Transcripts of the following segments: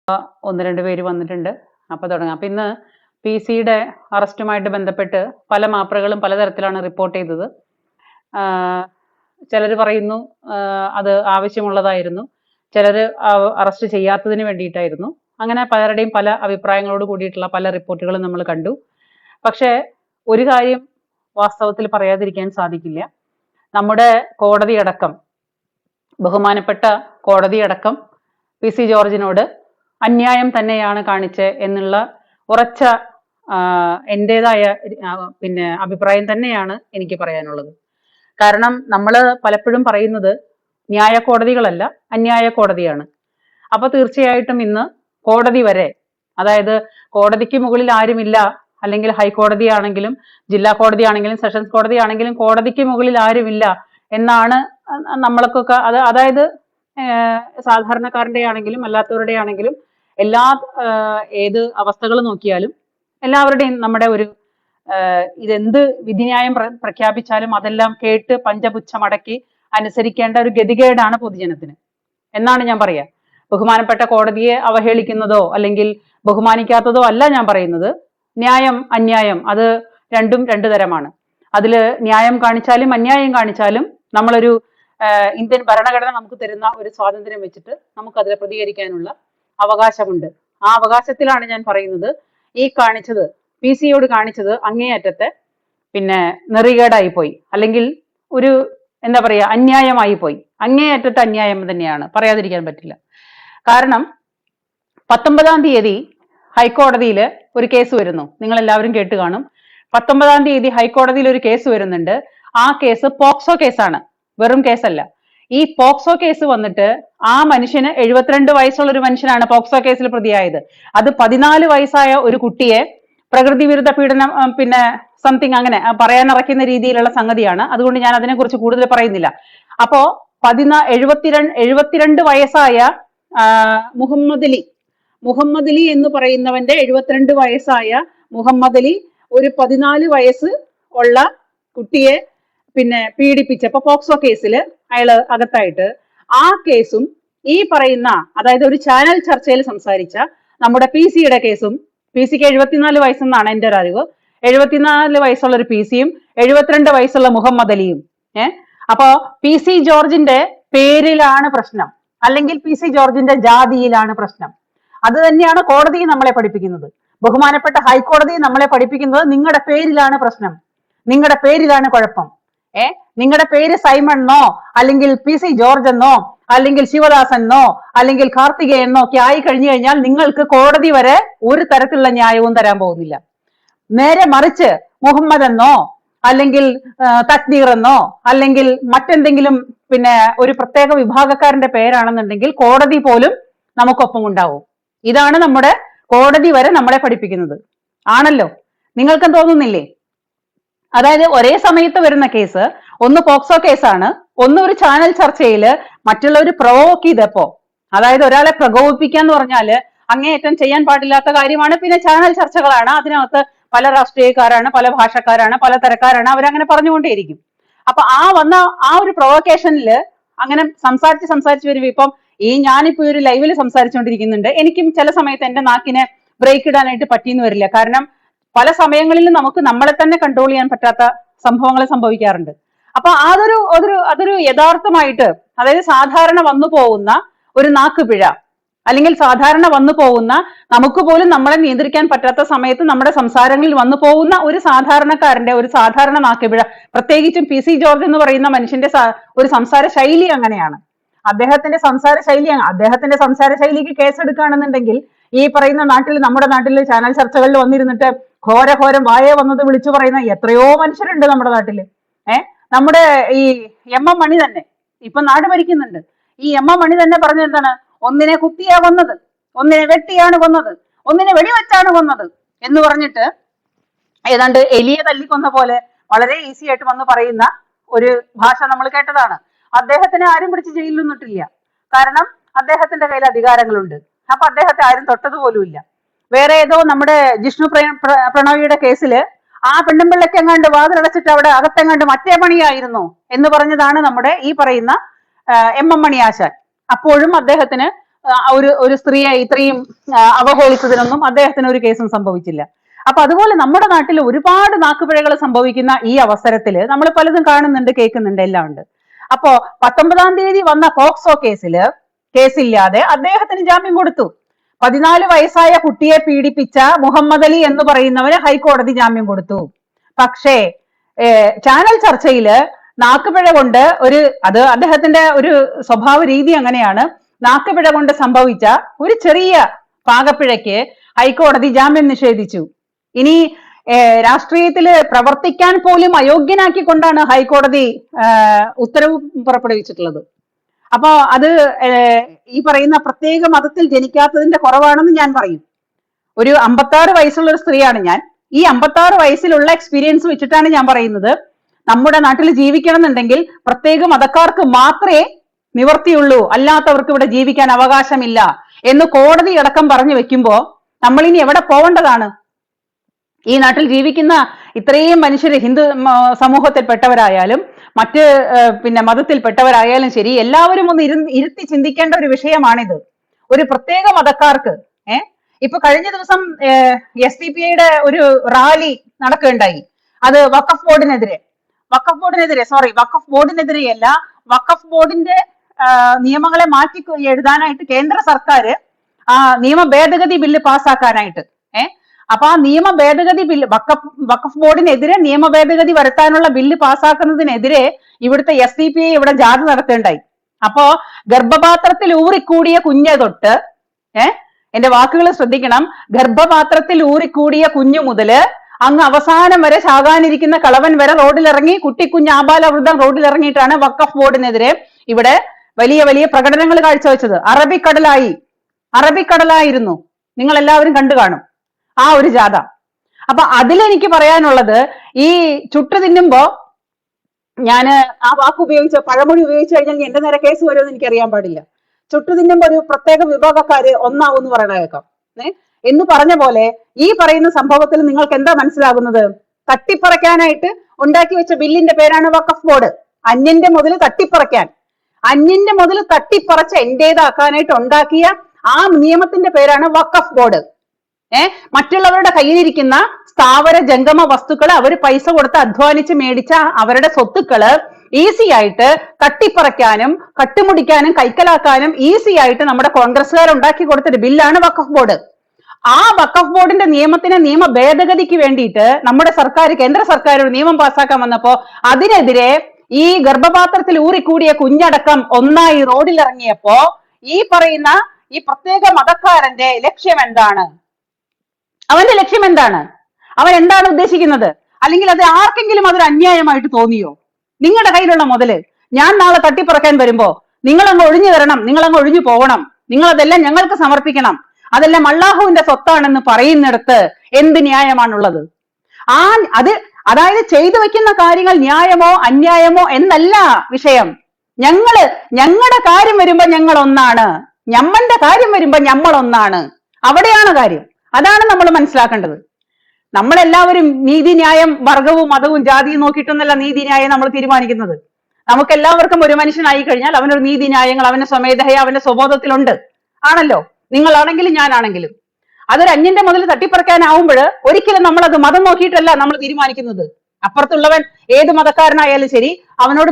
ഒന്ന് രണ്ട് പേര് വന്നിട്ടുണ്ട്. അപ്പോൾ തുടങ്ങാം. അപ്പം ഇന്ന് PC-യുടെ അറസ്റ്റുമായിട്ട് ബന്ധപ്പെട്ട് പല മാപ്രകളും പലതരത്തിലാണ് റിപ്പോർട്ട് ചെയ്തത്. ചിലർ പറയുന്നു അത് ആവശ്യമുള്ളതായിരുന്നു, ചിലർ അറസ്റ്റ് ചെയ്യാത്തതിന് വേണ്ടിയിട്ടായിരുന്നു. അങ്ങനെ പലരുടെയും പല അഭിപ്രായങ്ങളോട് കൂടിയിട്ടുള്ള പല റിപ്പോർട്ടുകളും നമ്മൾ കണ്ടു. പക്ഷേ ഒരു കാര്യം വാസ്തവത്തിൽ പറയാതിരിക്കാൻ സാധിക്കില്ല. നമ്മുടെ കോടതിയടക്കം, ബഹുമാനപ്പെട്ട കോടതിയടക്കം PC ജോർജിനോട് അന്യായം തന്നെയാണ് കാണിച്ചത് എന്നുള്ള ഉറച്ച എൻ്റെതായ അഭിപ്രായം തന്നെയാണ് എനിക്ക് പറയാനുള്ളത്. കാരണം നമ്മൾ പലപ്പോഴും പറയുന്നത് ന്യായ കോടതികളല്ല, അന്യായ കോടതിയാണ്. അപ്പൊ തീർച്ചയായിട്ടും ഇന്ന് കോടതി വരെ, അതായത് കോടതിക്ക് മുകളിൽ ആരുമില്ല, അല്ലെങ്കിൽ ഹൈക്കോടതി ആണെങ്കിലും ജില്ലാ കോടതി ആണെങ്കിലും സെഷൻസ് കോടതി ആണെങ്കിലും കോടതിക്ക് മുകളിൽ ആരുമില്ല എന്നാണ് നമ്മൾക്കൊക്കെ, അതായത് സാധാരണക്കാരുടെ ആണെങ്കിലും അല്ലാത്തവരുടെ ആണെങ്കിലും എല്ലാ ഏത് അവസ്ഥകൾ നോക്കിയാലും എല്ലാവരുടെയും നമ്മുടെ ഒരു ഇതെന്ത് വിധിന്യായം പ്രഖ്യാപിച്ചാലും അതെല്ലാം കേട്ട് പഞ്ചപുച്ഛമടക്കി അനുസരിക്കേണ്ട ഒരു ഗതികേടാണ് പൊതുജനത്തിന് എന്നാണ് ഞാൻ പറയാ. ബഹുമാനപ്പെട്ട കോടതിയെ അവഹേളിക്കുന്നതോ അല്ലെങ്കിൽ ബഹുമാനിക്കാത്തതോ അല്ല ഞാൻ പറയുന്നത്. ന്യായം അന്യായം അത് രണ്ടും രണ്ടു തരമാണ്. അതില് ന്യായം കാണിച്ചാലും അന്യായം കാണിച്ചാലും നമ്മളൊരു ഇന്ത്യൻ ഭരണഘടന നമുക്ക് തരുന്ന ഒരു സ്വാതന്ത്ര്യം വെച്ചിട്ട് നമുക്കതിൽ പ്രതികരിക്കാനുള്ള അവകാശമുണ്ട്. ആ അവകാശത്തിലാണ് ഞാൻ പറയുന്നത് ഈ കാണിച്ചത്, PC-യോട് കാണിച്ചത് അങ്ങേയറ്റത്തെ നെറികേടായി പോയി, അല്ലെങ്കിൽ ഒരു എന്താ പറയാ അന്യായമായി പോയി. അങ്ങേയറ്റത്തെ അന്യായം തന്നെയാണ്, പറയാതിരിക്കാൻ പറ്റില്ല. കാരണം 19-ാം തീയതി ഹൈക്കോടതിയിൽ ഒരു കേസ് വരുന്നു, നിങ്ങൾ എല്ലാവരും കേട്ട് കാണും. 19-ാം തീയതി ഹൈക്കോടതിയിൽ ഒരു കേസ് വരുന്നുണ്ട്. ആ കേസ് പോക്സോ കേസാണ്, വെറും കേസല്ല. ഈ പോക്സോ കേസ് വന്നിട്ട് ആ മനുഷ്യന് 72 വയസ്സുള്ള ഒരു മനുഷ്യനാണ് പോക്സോ കേസിൽ പ്രതിയായത്. അത് 14 വയസ്സായ ഒരു കുട്ടിയെ പ്രകൃതി വിരുദ്ധ പീഡനം സംതിങ് അങ്ങനെ പറയാനിറക്കുന്ന രീതിയിലുള്ള സംഗതിയാണ്. അതുകൊണ്ട് ഞാൻ അതിനെക്കുറിച്ച് കൂടുതൽ പറയുന്നില്ല. അപ്പോ 72 വയസ്സായ മുഹമ്മദ് അലി എന്ന് പറയുന്നവന്റെ 72 വയസ്സായ മുഹമ്മദ് അലി ഒരു 14 വയസ്സ് ഉള്ള കുട്ടിയെ പീഡിപ്പിച്ചപ്പോ പോക്സോ കേസിൽ അയാള് അകത്തായിട്ട്, ആ കേസും ഈ പറയുന്ന, അതായത് ഒരു ചാനൽ ചർച്ചയിൽ സംസാരിച്ച നമ്മുടെ PC-യുടെ കേസും, PC-ക്ക് 74 വയസ്സെന്നാണ് എൻ്റെ ഒരു അറിവ്. 74 വയസ്സുള്ള ഒരു PC-യും 72 വയസ്സുള്ള മുഹമ്മദ് അലിയും. അപ്പോ PC ജോർജിന്റെ പേരിലാണ് പ്രശ്നം, അല്ലെങ്കിൽ PC ജോർജിന്റെ ജാതിയിലാണ് പ്രശ്നം. അത് തന്നെയാണ് കോടതി നമ്മളെ പഠിപ്പിക്കുന്നത്. ബഹുമാനപ്പെട്ട ഹൈക്കോടതി നമ്മളെ പഠിപ്പിക്കുന്നത് നിങ്ങളുടെ പേരിലാണ് പ്രശ്നം, നിങ്ങളുടെ പേരിലാണ് കുഴപ്പം. നിങ്ങളുടെ പേര് സൈമൺ എന്നോ അല്ലെങ്കിൽ PC ജോർജ് എന്നോ അല്ലെങ്കിൽ ശിവദാസൻ എന്നോ അല്ലെങ്കിൽ കാർത്തികേയൻ എന്നോ ഒക്കെ ആയി കഴിഞ്ഞു കഴിഞ്ഞാൽ നിങ്ങൾക്ക് കോടതി വരെ ഒരു തരത്തിലുള്ള ന്യായവും തരാൻ പോകുന്നില്ല. നേരെ മറിച്ച് മുഹമ്മദ് എന്നോ അല്ലെങ്കിൽ തക്ദീർ എന്നോ അല്ലെങ്കിൽ മറ്റെന്തെങ്കിലും ഒരു പ്രത്യേക വിഭാഗക്കാരന്റെ പേരാണെന്നുണ്ടെങ്കിൽ കോടതി പോലും നമുക്കൊപ്പം ഉണ്ടാവും. ഇതാണ് നമ്മുടെ കോടതി വരെ നമ്മളെ പഠിപ്പിക്കുന്നത്. ആണല്ലോ, നിങ്ങൾക്കും തോന്നുന്നില്ലേ? അതായത് ഒരേ സമയത്ത് വരുന്ന കേസ്, ഒന്ന് പോക്സോ കേസാണ്, ഒന്ന് ഒരു ചാനൽ ചർച്ചയിൽ മറ്റുള്ളവർ പ്രൊവോക്ക് ചെയ്തപ്പോ, അതായത് ഒരാളെ പ്രകോപിപ്പിക്കാന്ന് പറഞ്ഞാല് അങ്ങേയറ്റം ചെയ്യാൻ പാടില്ലാത്ത കാര്യമാണ്. പിന്നെ ചാനൽ ചർച്ചകളാണ്, അതിനകത്ത് പല രാഷ്ട്രീയക്കാരാണ്, പല ഭാഷക്കാരാണ്, പല തരക്കാരാണ്, അവരങ്ങനെ പറഞ്ഞുകൊണ്ടേയിരിക്കും. അപ്പൊ ആ ഒരു പ്രൊവോക്കേഷനിൽ അങ്ങനെ സംസാരിച്ച് വരുമ്പോ, ഇപ്പം ഞാനിപ്പോ ഒരു ലൈവിൽ സംസാരിച്ചുകൊണ്ടിരിക്കുന്നുണ്ട്, എനിക്കും ചില സമയത്ത് എന്റെ നാക്കിനെ ബ്രേക്ക് ഇടാനായിട്ട് പറ്റിയെന്ന് വരില്ല. കാരണം പല സമയങ്ങളിലും നമുക്ക് നമ്മളെ തന്നെ കൺട്രോൾ ചെയ്യാൻ പറ്റാത്ത സംഭവങ്ങൾ സംഭവിക്കാറുണ്ട്. അപ്പൊ അതൊരു യഥാർത്ഥമായിട്ട്, അതായത് സാധാരണ വന്നു പോകുന്ന ഒരു നാക്കുപിഴ, അല്ലെങ്കിൽ സാധാരണ വന്നു പോകുന്ന, നമുക്ക് പോലും നമ്മളെ നിയന്ത്രിക്കാൻ പറ്റാത്ത സമയത്ത് നമ്മുടെ സംസാരങ്ങളിൽ വന്നു പോകുന്ന ഒരു സാധാരണക്കാരന്റെ ഒരു സാധാരണ നാക്കുപിഴ, പ്രത്യേകിച്ചും PC ജോർജ് എന്ന് പറയുന്ന മനുഷ്യന്റെ ഒരു സംസാര ശൈലി അങ്ങനെയാണ്. അദ്ദേഹത്തിന്റെ സംസാര ശൈലിക്ക് കേസെടുക്കുകയാണെന്നുണ്ടെങ്കിൽ ഈ പറയുന്ന നമ്മുടെ നാട്ടിൽ ചാനൽ ചർച്ചകളിൽ വന്നിരുന്നിട്ട് ഘോരം വായെ വന്നത് വിളിച്ചു പറയുന്ന എത്രയോ മനുഷ്യരുണ്ട് നമ്മുടെ നാട്ടില്. നമ്മുടെ ഈ MM മണി തന്നെ ഇപ്പൊ നാട് ഭരിക്കുന്നുണ്ട്. ഈ MM മണി തന്നെ പറഞ്ഞ എന്താണ്, ഒന്നിനെ കുത്തിയാ കൊന്നത്, ഒന്നിനെ വെട്ടിയാണ് കൊന്നത്, ഒന്നിനെ വെടിവെച്ചാണ് കൊന്നത് എന്ന് പറഞ്ഞിട്ട് ഏതാണ്ട് എലിയെ തല്ലിക്കൊന്ന പോലെ വളരെ ഈസി ആയിട്ട് വന്ന് പറയുന്ന ഒരു ഭാഷ നമ്മൾ കേട്ടതാണ്. അദ്ദേഹത്തിനെ ആരും പിടിച്ച് ജയിലിൽ നിന്നിട്ടില്ല, കാരണം അദ്ദേഹത്തിന്റെ കയ്യിൽ അധികാരങ്ങളുണ്ട്. അപ്പൊ അദ്ദേഹത്തെ ആരും തൊട്ടതുപോലുമില്ല. വേറെ ഏതോ നമ്മുടെ ജിഷ്ണു പ്രണോയിയുടെ കേസില് ആ പെണ്ണുമ്പിള്ളയ്ക്ക് എങ്ങാണ്ട് വാതിലടച്ചിട്ട് അവിടെ അകത്തെങ്ങാണ്ട് മറ്റേ പണിയായിരുന്നു എന്ന് പറഞ്ഞതാണ് നമ്മുടെ ഈ പറയുന്ന MM മണി ആശാൻ. അപ്പോഴും അദ്ദേഹത്തിന് ഒരു ഒരു സ്ത്രീയെ ഇത്രയും അവഹേളിച്ചതിനൊന്നും അദ്ദേഹത്തിന് ഒരു കേസും സംഭവിച്ചില്ല. അപ്പൊ അതുപോലെ നമ്മുടെ നാട്ടിൽ ഒരുപാട് നാക്കുപിഴകൾ സംഭവിക്കുന്ന ഈ അവസരത്തിൽ നമ്മൾ പലതും കാണുന്നുണ്ട്, കേൾക്കുന്നുണ്ട്, എല്ലാം ഉണ്ട്. അപ്പോ 19-ാം തീയതി വന്ന പോക്സോ കേസില്ലാതെ അദ്ദേഹത്തിന് ജാമ്യം കൊടുത്തു. 14 വയസ്സായ കുട്ടിയെ പീഡിപ്പിച്ച മുഹമ്മദ് അലി എന്ന് പറയുന്നവന് ഹൈക്കോടതി ജാമ്യം കൊടുത്തു. പക്ഷേ ചാനൽ ചർച്ചയില് നാക്കുപിഴ കൊണ്ട് അത് അദ്ദേഹത്തിന്റെ ഒരു സ്വഭാവ രീതി അങ്ങനെയാണ്, നാക്കുപിഴ കൊണ്ട് സംഭവിച്ച ഒരു ചെറിയ പാകപ്പിഴയ്ക്ക് ഹൈക്കോടതി ജാമ്യം നിഷേധിച്ചു. ഇനി രാഷ്ട്രീയത്തില് പ്രവർത്തിക്കാൻ പോലും അയോഗ്യനാക്കിക്കൊണ്ടാണ് ഹൈക്കോടതി ഉത്തരവ് പുറപ്പെടുവിച്ചിട്ടുള്ളത്. അപ്പോ അത് ഈ പറയുന്ന പ്രത്യേക മതത്തിൽ ജനിക്കാത്തതിന്റെ കുറവാണെന്ന് ഞാൻ പറയും. ഒരു 56 വയസ്സുള്ള ഒരു സ്ത്രീയാണ് ഞാൻ. ഈ 56 വയസ്സിലുള്ള എക്സ്പീരിയൻസ് വെച്ചിട്ടാണ് ഞാൻ പറയുന്നത്, നമ്മുടെ നാട്ടിൽ ജീവിക്കണം എന്നുണ്ടെങ്കിൽ പ്രത്യേക മതക്കാർക്ക് മാത്രമേ നിവർത്തിയുള്ളൂ, അല്ലാത്തവർക്ക് ഇവിടെ ജീവിക്കാൻ അവകാശമില്ല എന്ന് കോടതി അടക്കം പറഞ്ഞു വെക്കുമ്പോ നമ്മൾ ഇനി എവിടെ പോവേണ്ടതാണ്? ഈ നാട്ടിൽ ജീവിക്കുന്ന ഇത്രയും മനുഷ്യര് ഹിന്ദു സമൂഹത്തിൽപ്പെട്ടവരായാലും മറ്റ് മതത്തിൽപ്പെട്ടവരായാലും ശരി, എല്ലാവരും ഒന്ന് ഇരുത്തി ചിന്തിക്കേണ്ട ഒരു വിഷയമാണിത്. ഒരു പ്രത്യേക മതക്കാർക്ക് ഇപ്പൊ കഴിഞ്ഞ ദിവസം SDPIയുടെ ഒരു റാലി നടക്കുകയുണ്ടായി. അത് വഖഫ് ബോർഡിനെതിരെയല്ല, വഖഫ് ബോർഡിന്റെ നിയമങ്ങളെ മാറ്റി എഴുതാനായിട്ട് കേന്ദ്ര സർക്കാർ നിയമ ഭേദഗതി ബില്ല് പാസ്സാക്കാനായിട്ട് അപ്പൊ ആ നിയമ ഭേദഗതി ബില്ല് വഖഫ് ബോർഡിനെതിരെ നിയമ ഭേദഗതി വരുത്താനുള്ള ബില്ല് പാസ്സാക്കുന്നതിനെതിരെ ഇവിടുത്തെ SDPI ഇവിടെ ജാഥ നടത്തേണ്ടായി. അപ്പോ ഗർഭപാത്രത്തിൽ ഊറിക്കൂടിയ കുഞ്ഞ് തൊട്ട് എന്റെ വാക്കുകൾ ശ്രദ്ധിക്കണം, ഗർഭപാത്രത്തിൽ ഊറിക്കൂടിയ കുഞ്ഞു മുതല് അങ്ങ് അവസാനം വരെ ചാകാനിരിക്കുന്ന കളവൻ വരെ റോഡിലിറങ്ങി, കുട്ടിക്കുഞ്ഞ് ആബാലവൃദ്ധം റോഡിലിറങ്ങിയിട്ടാണ് വഖഫ് ബോർഡിനെതിരെ ഇവിടെ വലിയ വലിയ പ്രകടനങ്ങൾ കാഴ്ചവെച്ചത്. അറബിക്കടലായിരുന്നു, നിങ്ങൾ എല്ലാവരും കണ്ടു കാണും ആ ഒരു ജാഥ. അപ്പൊ അതിലെനിക്ക് പറയാനുള്ളത്, ഈ ചുട്ടു തിന്നുമ്പോ ഞാന് ആ വാക്ക് പഴമൊഴി ഉപയോഗിച്ചു കഴിഞ്ഞാൽ എന്റെ നേരെ കേസ് വരുമെന്ന് എനിക്ക് അറിയാൻ പാടില്ല. ചുട്ടു തിന്നുമ്പോ ഒരു പ്രത്യേക വിഭാഗക്കാര് ഒന്നാവും എന്ന് പറയണ കേൾക്കാം. എന്ന് പറഞ്ഞ പോലെ ഈ പറയുന്ന സംഭവത്തിൽ നിങ്ങൾക്ക് എന്താ മനസ്സിലാകുന്നത്? തട്ടിപ്പറയ്ക്കാനായിട്ട് ഉണ്ടാക്കി വെച്ച ബില്ലിന്റെ പേരാണ് വഖഫ് ബോർഡ്. അന്യന്റെ മുതൽ തട്ടിപ്പറച്ച് എന്റേതാക്കാനായിട്ട് ഉണ്ടാക്കിയ ആ നിയമത്തിന്റെ പേരാണ് വഖഫ് ബോർഡ്. മറ്റുള്ളവരുടെ കയ്യിലിരിക്കുന്ന സ്ഥാവര ജംഗമ വസ്തുക്കള് അവര് പൈസ കൊടുത്ത് അധ്വാനിച്ച് മേടിച്ച അവരുടെ സ്വത്തുക്കള് ഈസി ആയിട്ട് തട്ടിപ്പറയ്ക്കാനും കട്ടുമുടിക്കാനും കൈക്കലാക്കാനും ഈസി ആയിട്ട് നമ്മുടെ കോൺഗ്രസ്സുകാർ ഉണ്ടാക്കി കൊടുത്തൊരു ബില്ലാണ് വഖഫ് ബോർഡ്. ആ വഖഫ് ബോർഡിന്റെ നിയമ ഭേദഗതിക്ക് വേണ്ടിയിട്ട് നമ്മുടെ കേന്ദ്ര സർക്കാർ ഒരു നിയമം പാസ്സാക്കാൻ വന്നപ്പോ അതിനെതിരെ ഈ ഗർഭപാത്രത്തിൽ ഊറിക്കൂടിയ കുഞ്ഞടക്കം ഒന്നായി റോഡിലിറങ്ങിയപ്പോ ഈ പറയുന്ന ഈ പ്രത്യേക മതക്കാരന്റെ ലക്ഷ്യം എന്താണ്? അവന്റെ ലക്ഷ്യം എന്താണ്? അവൻ എന്താണ് ഉദ്ദേശിക്കുന്നത്? അല്ലെങ്കിൽ അത് ആർക്കെങ്കിലും അതൊരു അന്യായമായിട്ട് തോന്നിയോ? നിങ്ങളുടെ കയ്യിലുള്ള മുതല് ഞാൻ നാളെ തട്ടിപ്പറക്കാൻ വരുമ്പോ നിങ്ങളങ്ങ് ഒഴിഞ്ഞു തരണം, നിങ്ങളങ്ങ് ഒഴിഞ്ഞു പോകണം, നിങ്ങൾ അതെല്ലാം ഞങ്ങൾക്ക് സമർപ്പിക്കണം, അതെല്ലാം അള്ളാഹുവിന്റെ സ്വത്താണെന്ന് പറയുന്നിടത്ത് എന്ത് ന്യായമാണുള്ളത്? അതായത് ചെയ്തു വെക്കുന്ന കാര്യങ്ങൾ ന്യായമോ അന്യായമോ എന്നല്ല വിഷയം. ഞങ്ങളുടെ കാര്യം വരുമ്പോ ഞങ്ങൾ ഒന്നാണ്, ഞമ്മന്റെ കാര്യം വരുമ്പോ നമ്മൾ ഒന്നാണ്, അവിടെയാണ് കാര്യം. അതാണ് നമ്മൾ മനസ്സിലാക്കേണ്ടത്. നമ്മളെല്ലാവരും നീതിന്യായം വർഗവും മതവും ജാതിയും നോക്കിയിട്ടൊന്നല്ല നീതിന്യായം നമ്മൾ തീരുമാനിക്കുന്നത്. നമുക്ക് എല്ലാവർക്കും ഒരു മനുഷ്യനായി കഴിഞ്ഞാൽ അവനൊരു നീതിന്യായങ്ങൾ അവന്റെ സ്വമേധയ അവന്റെ സ്വബോധത്തിലുണ്ട്, ആണല്ലോ. നിങ്ങളാണെങ്കിലും ഞാനാണെങ്കിലും. അതൊരു അന്യന്റെ മുതൽ തട്ടിപ്പറക്കാനാവുമ്പോൾ ഒരിക്കലും നമ്മളത് മതം നോക്കിയിട്ടല്ല നമ്മൾ തീരുമാനിക്കുന്നത്. അപ്പുറത്തുള്ളവൻ ഏത് മതക്കാരനായാലും ശരി, അവനോട്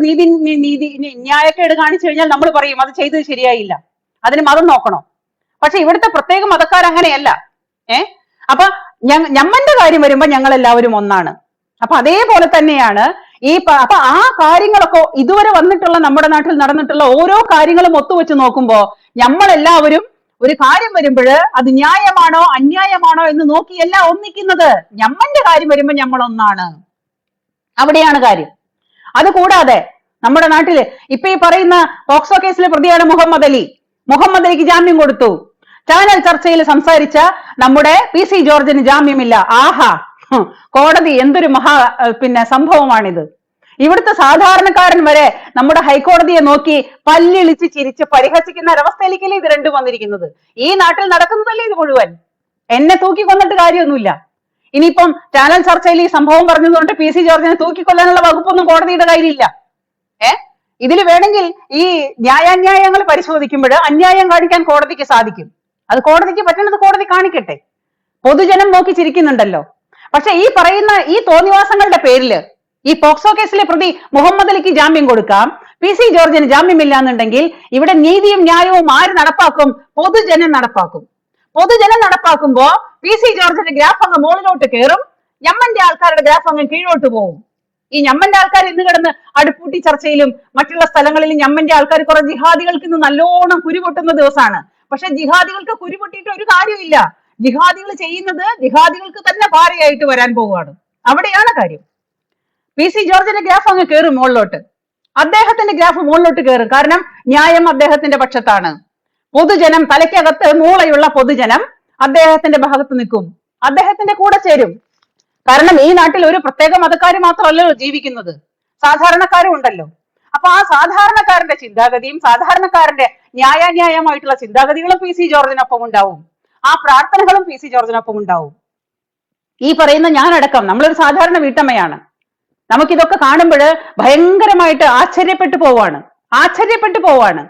ന്യായക്കേട് കാണിച്ചു കഴിഞ്ഞാൽ നമ്മൾ പറയും അത് ചെയ്തത് ശരിയായില്ല, അതിന് മതം നോക്കണോ? പക്ഷെ ഇവിടുത്തെ പ്രത്യേക മതക്കാർ അങ്ങനെയല്ല. അപ്പൊ ഞമ്മന്റെ കാര്യം വരുമ്പോ ഞങ്ങൾ എല്ലാവരും ഒന്നാണ്. അപ്പൊ അതേപോലെ തന്നെയാണ് അപ്പൊ ആ കാര്യങ്ങളൊക്കെ ഇതുവരെ വന്നിട്ടുള്ള നമ്മുടെ നാട്ടിൽ നടന്നിട്ടുള്ള ഓരോ കാര്യങ്ങളും ഒത്തുവെച്ച് നോക്കുമ്പോ നമ്മളെല്ലാവരും ഒരു കാര്യം വരുമ്പോൾ അത് ന്യായമാണോ അന്യായമാണോ എന്ന് നോക്കിയല്ല ഒന്നിക്കുന്നത്. ഞമ്മന്റെ കാര്യം വരുമ്പോ നമ്മൾ ഒന്നാണ്, അവിടെയാണ് കാര്യം. അതുകൂടാതെ നമ്മുടെ നാട്ടില് ഇപ്പൊ ഈ പറയുന്ന പോക്സോ കേസിലെ പ്രതിയാണ് മുഹമ്മദ് അലിക്ക് ജാമ്യം കൊടുത്തു. ചാനൽ ചർച്ചയിൽ സംസാരിച്ച നമ്മുടെ PC ജോർജിന് ജാമ്യമില്ല. ആഹാ, കോടതി എന്തൊരു സംഭവമാണിത്. ഇവിടുത്തെ സാധാരണക്കാരൻ വരെ നമ്മുടെ ഹൈക്കോടതിയെ നോക്കി പല്ലിളിച്ച് ചിരിച്ച് പരിഹസിക്കുന്ന ഒരവസ്ഥയിലേക്കല്ലേ ഇത് രണ്ടും വന്നിരിക്കുന്നത്. ഈ നാട്ടിൽ നടക്കുന്നതല്ലേ ഇത് മുഴുവൻ. എന്നെ തൂക്കിക്കൊന്നിട്ട് കാര്യമൊന്നുമില്ല. ഇനിയിപ്പം ചാനൽ ചർച്ചയിൽ ഈ സംഭവം പറഞ്ഞതുകൊണ്ട് PC ജോർജിനെ തൂക്കിക്കൊല്ലാനുള്ള വകുപ്പൊന്നും കോടതിയുടെ കയ്യിലില്ല. ഇതിൽ വേണമെങ്കിൽ ഈ ന്യായാന്യായങ്ങൾ പരിശോധിക്കുമ്പോൾ അന്യായം കാണിക്കാൻ കോടതിക്ക് സാധിക്കും. അത് കോടതിക്ക് പറ്റുന്നത് കോടതി കാണിക്കട്ടെ. പൊതുജനം നോക്കി ചിരിക്കുന്നുണ്ടല്ലോ. പക്ഷെ ഈ പറയുന്ന ഈ തോന്നിവാസങ്ങളുടെ പേരില് ഈ പോക്സോ കേസിലെ പ്രതി മുഹമ്മദ് അലിക്ക് ജാമ്യം കൊടുക്കാം, PC ജോർജിന് ജാമ്യമില്ല എന്നുണ്ടെങ്കിൽ ഇവിടെ നീതിയും ന്യായവും ആര് നടപ്പാക്കും? പൊതുജനം നടപ്പാക്കും. പൊതുജനം നടപ്പാക്കുമ്പോ PC ജോർജിന്റെ ഗ്രാഫ് അങ്ങ് മുകളിലോട്ട് കയറും, ഞമ്മന്റെ ആൾക്കാരുടെ ഗ്രാഫ് അങ്ങ് കീഴോട്ട് പോകും. ഈ ഞമ്മന്റെ ആൾക്കാർ ഇന്ന് കിടന്ന് അടുപ്പൂട്ടി ചർച്ചയിലും മറ്റുള്ള സ്ഥലങ്ങളിലും ഞമ്മന്റെ ആൾക്കാർ കുറെ ജിഹാദികൾക്ക് ഇന്ന് നല്ലോണം കുരുപൊട്ടുന്ന ദിവസമാണ്. പക്ഷെ ജിഹാദികൾക്ക് കുരുപൊട്ടിയിട്ട് ഒരു കാര്യമില്ല. ജിഹാദികൾ ചെയ്യുന്നത് ജിഹാദികൾക്ക് തന്നെ ഭാര്യയായിട്ട് വരാൻ പോവുകയാണ്. അവിടെയാണ് കാര്യം. PC ജോർജിന്റെ ഗ്രാഫ് അങ്ങ് കയറും മുകളിലോട്ട്, അദ്ദേഹത്തിന്റെ ഗ്രാഫ് മുകളിലോട്ട് കയറും. കാരണം ന്യായം അദ്ദേഹത്തിന്റെ പക്ഷത്താണ്. പൊതുജനം, തലയ്ക്കകത്ത് മൂളയുള്ള പൊതുജനം അദ്ദേഹത്തിന്റെ ഭാഗത്ത് നിൽക്കും, അദ്ദേഹത്തിന്റെ കൂടെ ചേരും. കാരണം ഈ നാട്ടിൽ ഒരു പ്രത്യേക മതക്കാർ മാത്രമല്ലല്ലോ ജീവിക്കുന്നത്, സാധാരണക്കാരും ഉണ്ടല്ലോ. അപ്പൊ ആ സാധാരണക്കാരന്റെ ചിന്താഗതിയും സാധാരണക്കാരന്റെ ന്യായാന്യായമായിട്ടുള്ള ചിന്താഗതികളും PC ജോർജിനൊപ്പം ഉണ്ടാവും. ആ പ്രാർത്ഥനകളും PC ജോർജിനൊപ്പം ഉണ്ടാവും. ഈ പറയുന്ന ഞാനടക്കം നമ്മളൊരു സാധാരണ വീട്ടമ്മയാണ്. നമുക്കിതൊക്കെ കാണുമ്പോൾ ഭയങ്കരമായിട്ട് ആശ്ചര്യപ്പെട്ടു പോവാണ്.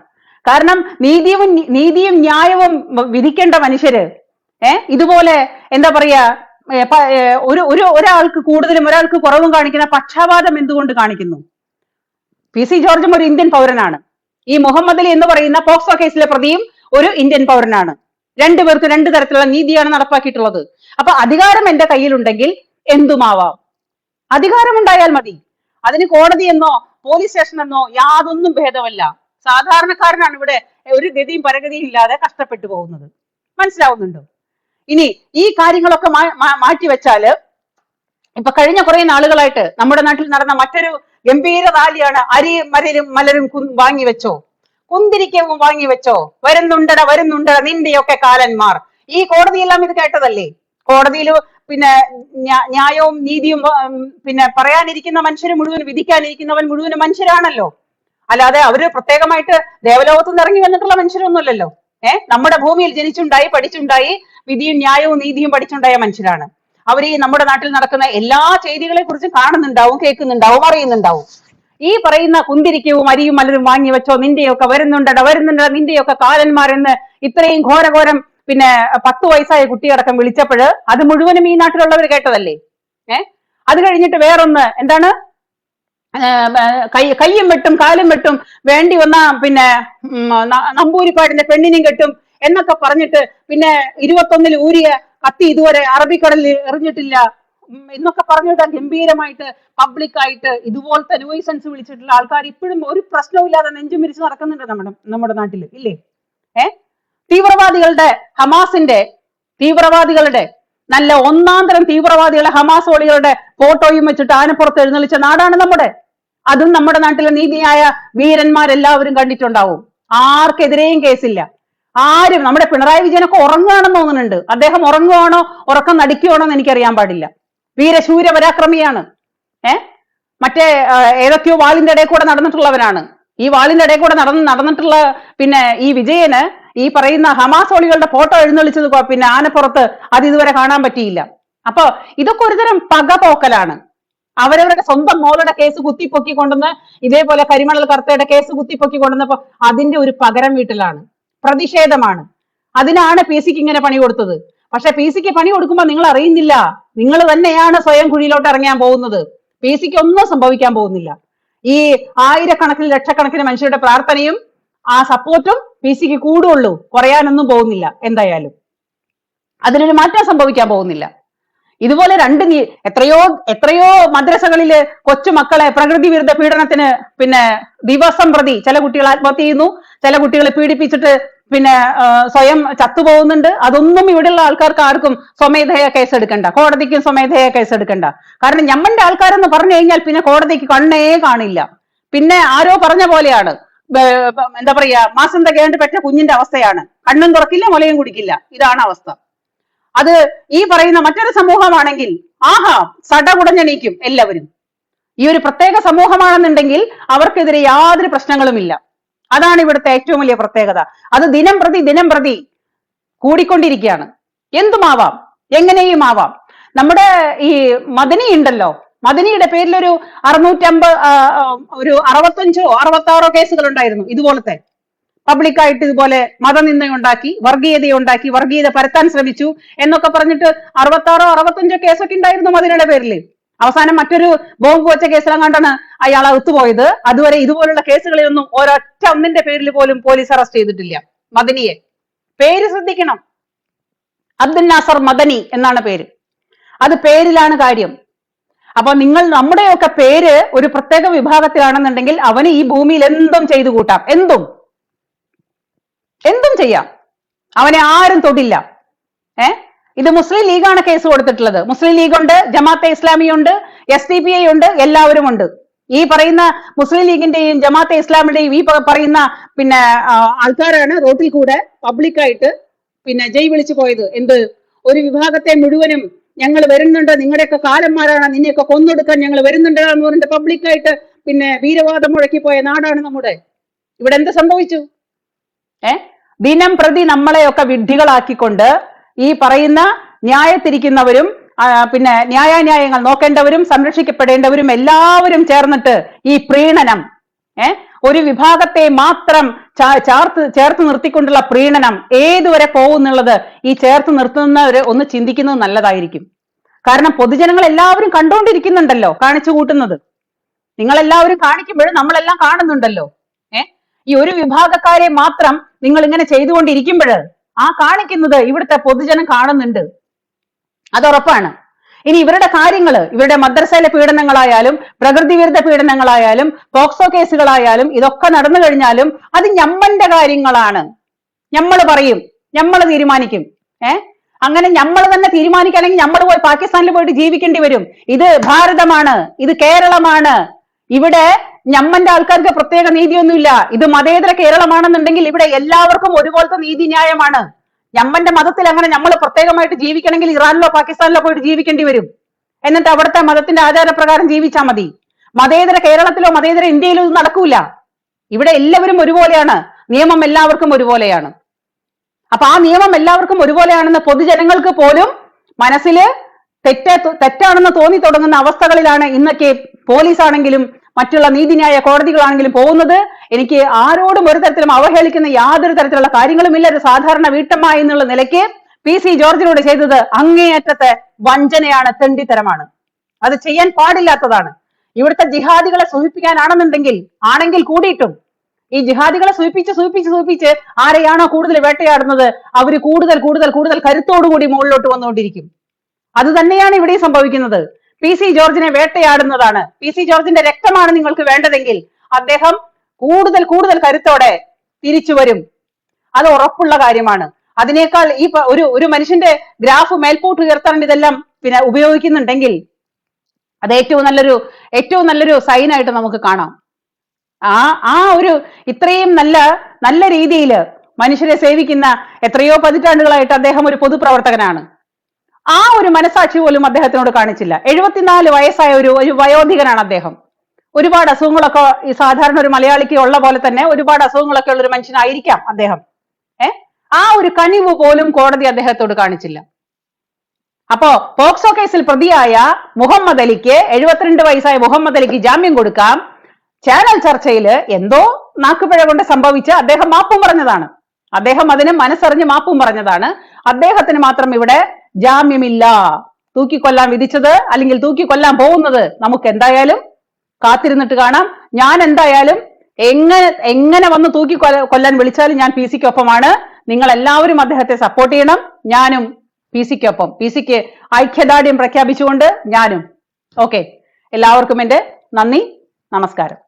കാരണം നീതിയും ന്യായവും വിധിക്കേണ്ട മനുഷ്യര് ഇതുപോലെ എന്താ പറയാ ഒരാൾക്ക് കൂടുതലും ഒരാൾക്ക് കുറവും കാണിക്കുന്ന പക്ഷപാതം എന്തുകൊണ്ട് കാണിക്കുന്നു? PC ജോർജും ഒരു ഇന്ത്യൻ പൗരനാണ്. ഈ മുഹമ്മദ് അലി എന്ന് പറയുന്ന പോക്സോ കേസിലെ പ്രതിയും ഒരു ഇന്ത്യൻ പൗരനാണ്. രണ്ടുപേർക്ക് രണ്ടു തരത്തിലുള്ള നീതിയാണ് നടപ്പാക്കിയിട്ടുള്ളത്. അപ്പൊ അധികാരം എന്റെ കയ്യിലുണ്ടെങ്കിൽ എന്തുമാവാം. അധികാരമുണ്ടായാൽ മതി. അതിന് കോടതിയെന്നോ പോലീസ് സ്റ്റേഷനെന്നോ യാതൊന്നും ഭേദമല്ല. സാധാരണക്കാരനാണ് ഇവിടെ ഒരു ഗതിയും പരഗതിയും ഇല്ലാതെ കഷ്ടപ്പെട്ടു പോകുന്നത്. മനസ്സിലാവുന്നുണ്ടോ? ഇനി ഈ കാര്യങ്ങളൊക്കെ മാറ്റിവെച്ചാല് ഇപ്പൊ കഴിഞ്ഞ കുറെ നാളുകളായിട്ട് നമ്മുടെ നാട്ടിൽ നടന്ന മറ്റൊരു ഗംഭീര റാലിയാണ് അരിയും മലരും വാങ്ങിവെച്ചോ, കുന്തിരിക്കവും വാങ്ങിവെച്ചോ, വരുന്നുണ്ടട നിന്റെയൊക്കെ കാലന്മാർ. ഈ കോടതിയെല്ലാം ഇത് കേട്ടതല്ലേ? കോടതിയിൽ പിന്നെ ന്യായവും നീതിയും പിന്നെ പറയാനിരിക്കുന്ന മനുഷ്യര് മുഴുവൻ, വിധിക്കാനിരിക്കുന്നവൻ മുഴുവൻ മനുഷ്യരാണല്ലോ. അല്ലാതെ അവര് പ്രത്യേകമായിട്ട് ദേവലോകത്ത് നിന്ന് ഇറങ്ങി വന്നിട്ടുള്ള മനുഷ്യരൊന്നുമല്ലല്ലോ. നമ്മുടെ ഭൂമിയിൽ ജനിച്ചുണ്ടായി പഠിച്ചുണ്ടായി വിധിയും ന്യായവും നീതിയും പഠിച്ചുണ്ടായ മനുഷ്യരാണ് അവർ. ഈ നമ്മുടെ നാട്ടിൽ നടക്കുന്ന എല്ലാ ചെയ്തികളെ കുറിച്ചും കാണുന്നുണ്ടാവും, കേൾക്കുന്നുണ്ടാവും, അറിയുന്നുണ്ടാവും. ഈ പറയുന്ന കുന്തിരിക്കവും അരിയും മലരും വാങ്ങി വെച്ചോ, നിന്റെയൊക്കെ വരുന്നുണ്ടട നിന്റെയൊക്കെ കാലന്മാരെന്ന് ഇത്രയും ഘോരഘോരം പിന്നെ 10 വയസ്സായ കുട്ടിയടക്കം വിളിച്ചപ്പോഴ് അത് മുഴുവനും ഈ നാട്ടിലുള്ളവർ കേട്ടതല്ലേ? അത് കഴിഞ്ഞിട്ട് വേറൊന്ന് എന്താണ്, കയ്യും വെട്ടും കാലും വെട്ടും, വേണ്ടി വന്ന പിന്നെ നമ്പൂരിപ്പാടിന്റെ പെണ്ണിനും കെട്ടും എന്നൊക്കെ പറഞ്ഞിട്ട് പിന്നെ 21 ഊരിയ കത്തി ഇതുവരെ അറബിക്കടലിൽ എറിഞ്ഞിട്ടില്ല എന്നൊക്കെ പറഞ്ഞിട്ട് ഗംഭീരമായിട്ട് പബ്ലിക്കായിട്ട് ഇതുപോലത്തെ ന്യൂസൻസ് വിളിച്ചിട്ടുള്ള ആൾക്കാർ ഇപ്പോഴും ഒരു പ്രശ്നവും ഇല്ലാതെ നെഞ്ചും വിരിച്ച് നടക്കുന്നുണ്ട് നമ്മുടെ നാട്ടിൽ ഇല്ലേ? തീവ്രവാദികളുടെ ഹമാസിന്റെ തീവ്രവാദികളുടെ നല്ല ഒന്നാന്തരം തീവ്രവാദികളെ ഹമാസോളികളുടെ ഫോട്ടോയും വെച്ചിട്ട് ആനപ്പുറത്ത് എഴുന്നള്ളിച്ച നാടാണ് നമ്മുടെ. അതും നമ്മുടെ നാട്ടിലെ നീതിയായ വീരന്മാരെല്ലാവരും കണ്ടിട്ടുണ്ടാവും. ആർക്കെതിരെയും കേസില്ല. ആരും, നമ്മുടെ പിണറായി വിജയനൊക്കെ ഉറങ്ങുകയാണെന്ന് തോന്നുന്നുണ്ട്. അദ്ദേഹം ഉറങ്ങുവാണോ ഉറക്കം നടിക്കുവാണോ എന്ന് എനിക്കറിയാൻ പാടില്ല. വീരശൂര പരാക്രമിയാണ്. മറ്റേ ഏതൊക്കെയോ വാളിന്റെ ഇടയിൽ കൂടെ നടന്നിട്ടുള്ളവരാണ്. ഈ വാളിന്റെ ഇടയിൽ കൂടെ നടന്നിട്ടുള്ള പിന്നെ ഈ വിജയന് ഈ പറയുന്ന ഹമാസോളികളുടെ ഫോട്ടോ എഴുന്നള്ളിച്ചത് പിന്നെ ആനപ്പുറത്ത് അത് ഇതുവരെ കാണാൻ പറ്റിയില്ല. അപ്പൊ ഇതൊക്കെ ഒരുതരം പകപോക്കലാണ്. അവരവരുടെ സ്വന്തം മോളുടെ കേസ് കുത്തിപ്പൊക്കി കൊണ്ടുവന്ന് ഇതേപോലെ കരിമണൽ കർത്തയുടെ കേസ് കുത്തിപ്പൊക്കി കൊണ്ടുവന്നപ്പോ അതിന്റെ ഒരു പകരം വീട്ടിലാണ്, പ്രതിഷേധമാണ്. അതിനാണ് PC ഇങ്ങനെ പണി കൊടുത്തത്. പക്ഷെ PC പണി കൊടുക്കുമ്പോൾ നിങ്ങൾ അറിയുന്നില്ല, നിങ്ങൾ തന്നെയാണ് സ്വയം കുഴിയിലോട്ട് ഇറങ്ങാൻ പോകുന്നത്. PC ഒന്നും സംഭവിക്കാൻ പോകുന്നില്ല. ഈ ആയിരക്കണക്കിന് ലക്ഷക്കണക്കിന് മനുഷ്യരുടെ പ്രാർത്ഥനയും ആ സപ്പോർട്ടും PC കൂടുള്ളൂ, കുറയാനൊന്നും പോകുന്നില്ല. എന്തായാലും അതിനൊരു മാറ്റം സംഭവിക്കാൻ പോകുന്നില്ല. ഇതുപോലെ എത്രയോ മദ്രസകളില് കൊച്ചുമക്കളെ പ്രകൃതി വിരുദ്ധ പീഡനത്തിന് പിന്നെ ദിവസം പ്രതി ചില കുട്ടികൾ ആത്മഹത്യ ചെയ്യുന്നു, ചില കുട്ടികളെ പീഡിപ്പിച്ചിട്ട് പിന്നെ സ്വയം ചത്തുപോകുന്നുണ്ട്. അതൊന്നും ഇവിടെയുള്ള ആൾക്കാർക്ക് ആർക്കും സ്വമേധയാ കേസെടുക്കണ്ട, കോടതിക്കും സ്വമേധയാ കേസെടുക്കണ്ട. കാരണം ഞമ്മന്റെ ആൾക്കാരെന്ന് പറഞ്ഞു കഴിഞ്ഞാൽ പിന്നെ കോടതിക്ക് കണ്ണേ കാണില്ല. പിന്നെ ആരോ പറഞ്ഞ പോലെയാണ്, എന്താ പറയാ, മാസം തികയാണ്ട് പെറ്റ കുഞ്ഞിന്റെ അവസ്ഥയാണ്. കണ്ണും തുറക്കില്ല, മുലയും കുടിക്കില്ല. ഇതാണ് അവസ്ഥ. അത് ഈ പറയുന്ന മറ്റൊരു സമൂഹമാണെങ്കിൽ ആഹാ സടകുടഞ്ഞെണീക്കും എല്ലാവരും. ഈ ഒരു പ്രത്യേക സമൂഹമാണെന്നുണ്ടെങ്കിൽ അവർക്കെതിരെ യാതൊരു പ്രശ്നങ്ങളുമില്ല. അതാണ് ഇവിടുത്തെ ഏറ്റവും വലിയ പ്രത്യേകത. അത് ദിനം പ്രതി കൂടിക്കൊണ്ടിരിക്കുകയാണ്. എന്തുമാവാം, എങ്ങനെയും ആവാം. നമ്മുടെ ഈ മദനി ഉണ്ടല്ലോ, മദനിയുടെ പേരിൽ ഒരു 65 കേസുകൾ ഉണ്ടായിരുന്നു ഇതുപോലത്തെ. പബ്ലിക്കായിട്ട് ഇതുപോലെ മതനിന്ദയുണ്ടാക്കി, വർഗീയത പരത്താൻ ശ്രമിച്ചു എന്നൊക്കെ പറഞ്ഞിട്ട് 65 കേസൊക്കെ ഉണ്ടായിരുന്നു മദനിയുടെ പേരിൽ. അവസാനം മറ്റൊരു ബോംബ് വെച്ച കേസിലെങ്ങാണ്ടാണ് അയാൾ അകത്തുപോയത്. അതുവരെ ഇതുപോലുള്ള കേസുകളിലൊന്നും ഒരൊറ്റ ഒന്നിന്റെ പേരിൽ പോലും പോലീസ് അറസ്റ്റ് ചെയ്തിട്ടില്ല മദനിയെ. പേര് ശ്രദ്ധിക്കണം, അബ്ദുൽ നാസർ മദനി എന്നാണ് പേര്. അത് പേരിലാണ് കാര്യം. അപ്പൊ നമ്മുടെയൊക്കെ പേര് ഒരു പ്രത്യേക വിഭാഗത്തിലാണെന്നുണ്ടെങ്കിൽ അവന് ഈ ഭൂമിയിൽ എന്തും ചെയ്തു കൂട്ടാം, എന്തും ചെയ്യാം, അവനെ ആരും തൊടില്ല. ഇത് മുസ്ലിം ലീഗാണ് കേസ് കൊടുത്തിട്ടുള്ളത്. മുസ്ലിം ലീഗ് ഉണ്ട്, ജമാഅത്തെ ഇസ്ലാമി ഉണ്ട്, SDPI ഉണ്ട്, എല്ലാവരും ഉണ്ട്. ഈ പറയുന്ന മുസ്ലിം ലീഗിന്റെയും ജമാഅത്തെ ഇസ്ലാമിന്റെയും ഈ പറയുന്ന ആൾക്കാരാണ് റോട്ടിൽ കൂടെ പബ്ലിക്കായിട്ട് ജയ് വിളിച്ചു പോയത്. ഒരു വിഭാഗത്തെ മുഴുവനും ഞങ്ങൾ വരുന്നുണ്ട്, നിങ്ങളുടെയൊക്കെ കാലന്മാരാണ്, നിന്നെയൊക്കെ കൊന്നൊടുക്കാൻ ഞങ്ങൾ വരുന്നുണ്ട് എന്ന് പറഞ്ഞിട്ട് പബ്ലിക്കായിട്ട് വീരവാദം മുഴക്കി പോയ നാടാണ് നമ്മുടെ. ഇവിടെ എന്ത് സംഭവിച്ചു? ദിനം പ്രതി നമ്മളെയൊക്കെ വിഡ്ഢികളാക്കിക്കൊണ്ട് ഈ പറയുന്ന ന്യായത്തിരിക്കുന്നവരും ന്യായാന്യായങ്ങൾ നോക്കേണ്ടവരും സംരക്ഷിക്കപ്പെടേണ്ടവരും എല്ലാവരും ചേർന്നിട്ട് ഈ പ്രീണനം, ഒരു വിഭാഗത്തെ മാത്രം ചേർത്ത് നിർത്തിക്കൊണ്ടുള്ള പ്രീണനം ഏതുവരെ പോകുന്നുള്ളത് ഈ ചേർത്ത് നിർത്തുന്നവര് ഒന്ന് ചിന്തിക്കുന്നത് നല്ലതായിരിക്കും. കാരണം പൊതുജനങ്ങൾ എല്ലാവരും കണ്ടുകൊണ്ടിരിക്കുന്നുണ്ടല്ലോ കാണിച്ചു കൂട്ടുന്നത്. നിങ്ങളെല്ലാവരും കാണിക്കുമ്പോഴും നമ്മളെല്ലാം കാണുന്നുണ്ടല്ലോ. ഈ ഒരു വിഭാഗക്കാരെ മാത്രം നിങ്ങൾ ഇങ്ങനെ ചെയ്തുകൊണ്ടിരിക്കുമ്പോൾ ആ കാണിക്കുന്നത് ഇവിടുത്തെ പൊതുജനം കാണുന്നുണ്ട്, അതുറപ്പാണ്. ഇനി ഇവരുടെ കാര്യങ്ങൾ, ഇവരുടെ മദ്രസയിലെ പീഡനങ്ങളായാലും പ്രകൃതി വിരുദ്ധ പീഡനങ്ങളായാലും പോക്സോ കേസുകളായാലും ഇതൊക്കെ നടന്നു കഴിഞ്ഞാലും അത് ഞമ്മന്റെ കാര്യങ്ങളാണ്. നമ്മൾ പറയും, നമ്മൾ തീരുമാനിക്കും. അങ്ങനെ നമ്മൾ തന്നെ തീരുമാനിക്കുകയാണെങ്കിൽ നമ്മൾ പോയി പാകിസ്ഥാനിൽ പോയിട്ട് ജീവിക്കേണ്ടി വരും. ഇത് ഭാരതമാണ്, ഇത് കേരളമാണ്. ഇവിടെ ഞമ്മന്റെ ആൾക്കാർക്ക് പ്രത്യേക നീതിയൊന്നുമില്ല. ഇത് മതേതര കേരളമാണെന്നുണ്ടെങ്കിൽ ഇവിടെ എല്ലാവർക്കും ഒരുപോലത്തെ നീതി ന്യായമാണ്. ഞമ്മന്റെ മതത്തിൽ അങ്ങനെ നമ്മൾ പ്രത്യേകമായിട്ട് ജീവിക്കണമെങ്കിൽ ഇറാനിലോ പാകിസ്ഥാനിലോ പോയിട്ട് ജീവിക്കേണ്ടി വരും. എന്നിട്ട് അവിടുത്തെ മതത്തിന്റെ ആചാരപ്രകാരം ജീവിച്ചാൽ മതി. മതേതര കേരളത്തിലോ മതേതര ഇന്ത്യയിലോ ഇത് നടക്കൂല. ഇവിടെ എല്ലാവരും ഒരുപോലെയാണ്, നിയമം എല്ലാവർക്കും ഒരുപോലെയാണ്. അപ്പൊ ആ നിയമം എല്ലാവർക്കും ഒരുപോലെയാണെന്ന് പൊതുജനങ്ങൾക്ക് പോലും മനസ്സിൽ തെറ്റാണെന്ന് തോന്നി തുടങ്ങുന്ന അവസ്ഥകളിലാണ് ഇന്നൊക്കെ പോലീസ് ആണെങ്കിലും മറ്റുള്ള നീതിന്യായ കോടതികളാണെങ്കിലും പോകുന്നത്. എനിക്ക് ആരോടും ഒരു തരത്തിലും അവഹേളിക്കുന്ന യാതൊരു തരത്തിലുള്ള കാര്യങ്ങളുമില്ല. ഒരു സാധാരണ വീട്ടമ്മ എന്നുള്ള നിലയ്ക്ക് PC ജോർജിനോട് ചെയ്തത് അങ്ങേയറ്റത്തെ വഞ്ചനയാണ്, തെണ്ടിത്തരമാണ്. അത് ചെയ്യാൻ പാടില്ലാത്തതാണ്. ഇവിടുത്തെ ജിഹാദികളെ ആണെങ്കിൽ കൂടിയിട്ടും ഈ ജിഹാദികളെ സൂചിപ്പിച്ച് ആരെയാണോ കൂടുതൽ വേട്ടയാടുന്നത് അവര് കൂടുതൽ കരുത്തോടുകൂടി മുകളിലോട്ട് വന്നുകൊണ്ടിരിക്കും. അത് തന്നെയാണ് ഇവിടെ സംഭവിക്കുന്നത്. PC ജോർജിനെ വേട്ടയാടുന്നതാണ്. PC ജോർജിന്റെ രക്തമാണ് നിങ്ങൾക്ക് വേണ്ടതെങ്കിൽ അദ്ദേഹം കൂടുതൽ കരുത്തോടെ തിരിച്ചു വരും. അത് ഉറപ്പുള്ള കാര്യമാണ്. അതിനേക്കാൾ ഈ ഒരു മനുഷ്യന്റെ ഗ്രാഫ് മേൽപോട്ട് ഉയർത്താൻ ഇതെല്ലാം ഉപയോഗിക്കുന്നുണ്ടെങ്കിൽ അത് ഏറ്റവും നല്ലൊരു സൈനായിട്ട് നമുക്ക് കാണാം. ആ ഒരു ഇത്രയും നല്ല രീതിയിൽ മനുഷ്യരെ സേവിക്കുന്ന എത്രയോ പതിറ്റാണ്ടുകളായിട്ട് അദ്ദേഹം ഒരു പൊതുപ്രവർത്തകനാണ്. ആ ഒരു മനസാക്ഷി പോലും അദ്ദേഹത്തിനോട് കാണിച്ചില്ല. 74 വയസ്സായ ഒരു വയോധികനാണ് അദ്ദേഹം. ഒരുപാട് അസുഖങ്ങളൊക്കെ ഈ സാധാരണ ഒരു മലയാളിക്ക് ഉള്ള പോലെ തന്നെ ഒരുപാട് അസുഖങ്ങളൊക്കെ ഉള്ള ഒരു മനുഷ്യനായിരിക്കാം അദ്ദേഹം. ആ ഒരു കനിവ് പോലും കോടതി അദ്ദേഹത്തോട് കാണിച്ചില്ല. അപ്പോ പോക്സോ കേസിൽ പ്രതിയായ മുഹമ്മദ് അലിക്ക് 72 വയസ്സായ മുഹമ്മദ് അലിക്ക് ജാമ്യം കൊടുക്കാം. ചാനൽ ചർച്ചയിൽ എന്തോ നാക്കുപിഴ കൊണ്ട് സംഭവിച്ച് അദ്ദേഹം മാപ്പും പറഞ്ഞതാണ്. അദ്ദേഹം അതിന് മനസ്സറിഞ്ഞ് മാപ്പും പറഞ്ഞതാണ്. അദ്ദേഹത്തിന് മാത്രം ഇവിടെ ജാമ്യമില്ല. തൂക്കിക്കൊല്ലാൻ വിധിച്ചത് അല്ലെങ്കിൽ തൂക്കിക്കൊല്ലാൻ പോകുന്നത് നമുക്ക് എന്തായാലും കാത്തിരുന്നിട്ട് കാണാം. ഞാൻ എന്തായാലും എങ്ങനെ വന്ന് കൊല്ലാൻ വിളിച്ചാലും ഞാൻ PC-ക്കൊപ്പമാണ്. നിങ്ങൾ എല്ലാവരും അദ്ദേഹത്തെ സപ്പോർട്ട് ചെയ്യണം. ഞാനും PC-ക്കൊപ്പം, PC-ക്ക് ഐക്യദാർഢ്യം പ്രഖ്യാപിച്ചുകൊണ്ട് ഞാനും. ഓക്കെ, എല്ലാവർക്കും എൻ്റെ നന്ദി, നമസ്കാരം.